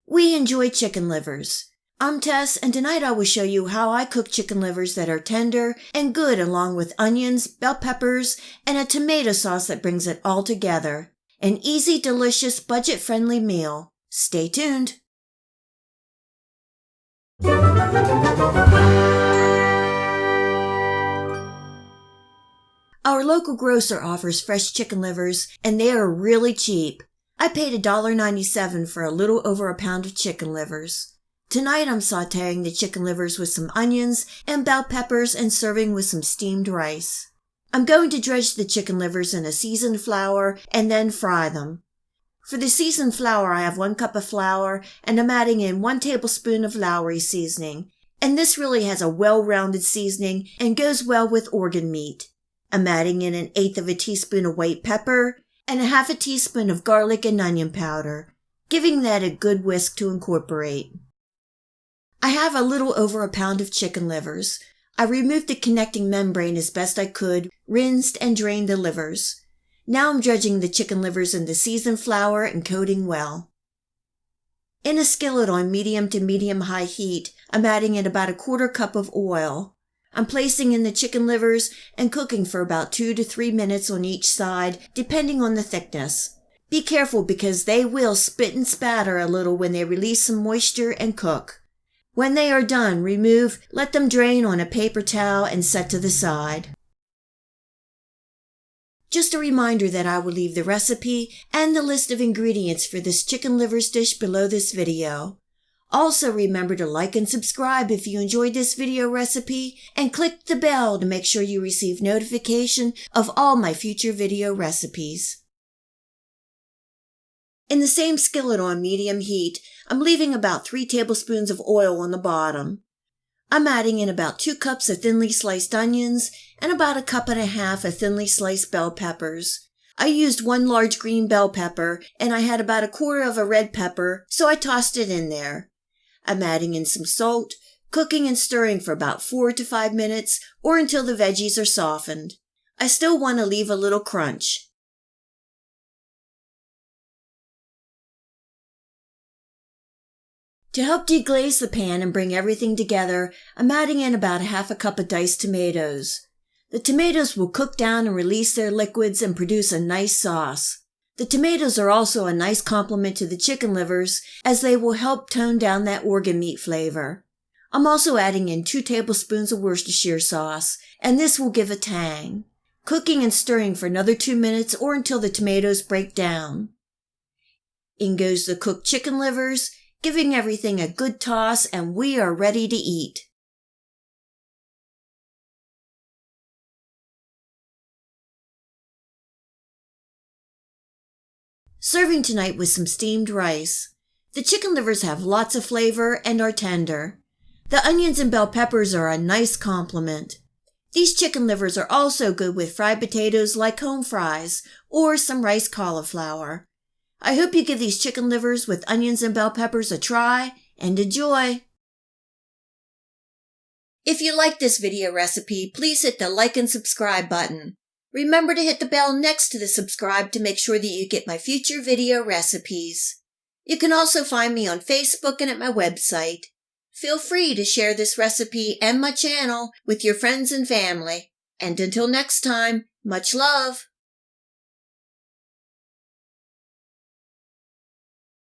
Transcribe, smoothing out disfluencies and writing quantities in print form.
We enjoy chicken livers. I'm Tess, and tonight I will show you how I cook chicken livers that are tender and good, along with onions, bell peppers, and a tomato sauce that brings it all together. An easy, delicious, budget-friendly meal. Stay tuned. Our local grocer offers fresh chicken livers, and they are really cheap. I paid $1.97 for a little over a pound of chicken livers. Tonight I'm sautéing the chicken livers with some onions and bell peppers and serving with some steamed rice. I'm going to dredge the chicken livers in a seasoned flour and then fry them. For the seasoned flour, I have 1 cup of flour, and I'm adding in 1 tablespoon of Lowry seasoning. And this really has a well-rounded seasoning and goes well with organ meat. I'm adding in 1/8 teaspoon of white pepper and 1/2 teaspoon of garlic and onion powder, giving that a good whisk to incorporate. I have a little over a pound of chicken livers. I removed the connecting membrane as best I could, rinsed and drained the livers. Now I'm dredging the chicken livers in the seasoned flour and coating well. In a skillet on medium to medium-high heat, I'm adding in about 1/4 cup of oil. I'm placing in the chicken livers and cooking for about 2 to 3 minutes on each side, depending on the thickness. Be careful because they will spit and spatter a little when they release some moisture and cook. When they are done, remove, let them drain on a paper towel and set to the side. Just a reminder that I will leave the recipe and the list of ingredients for this chicken livers dish below this video. Also remember to like and subscribe if you enjoyed this video recipe, and click the bell to make sure you receive notification of all my future video recipes. In the same skillet on medium heat, I'm leaving about 3 tablespoons of oil on the bottom. I'm adding in about 2 cups of thinly sliced onions and about 1.5 cups of thinly sliced bell peppers. I used 1 large green bell pepper, and I had about 1/4 of a red pepper, so I tossed it in there. I'm adding in some salt, cooking and stirring for about 4 to 5 minutes or until the veggies are softened. I still want to leave a little crunch. To help deglaze the pan and bring everything together, I'm adding in about 1/2 cup of diced tomatoes. The tomatoes will cook down and release their liquids and produce a nice sauce. The tomatoes are also a nice complement to the chicken livers, as they will help tone down that organ meat flavor. I'm also adding in 2 tablespoons of Worcestershire sauce, and this will give a tang. Cooking and stirring for another 2 minutes or until the tomatoes break down. In goes the cooked chicken livers, giving everything a good toss, and we are ready to eat. Serving tonight with some steamed rice. The chicken livers have lots of flavor and are tender. The onions and bell peppers are a nice complement. These chicken livers are also good with fried potatoes like home fries or some rice cauliflower. I hope you give these chicken livers with onions and bell peppers a try and enjoy. If you like this video recipe, please hit the like and subscribe button. Remember to hit the bell next to the subscribe to make sure that you get my future video recipes. You can also find me on Facebook and at my website. Feel free to share this recipe and my channel with your friends and family. And until next time, much love!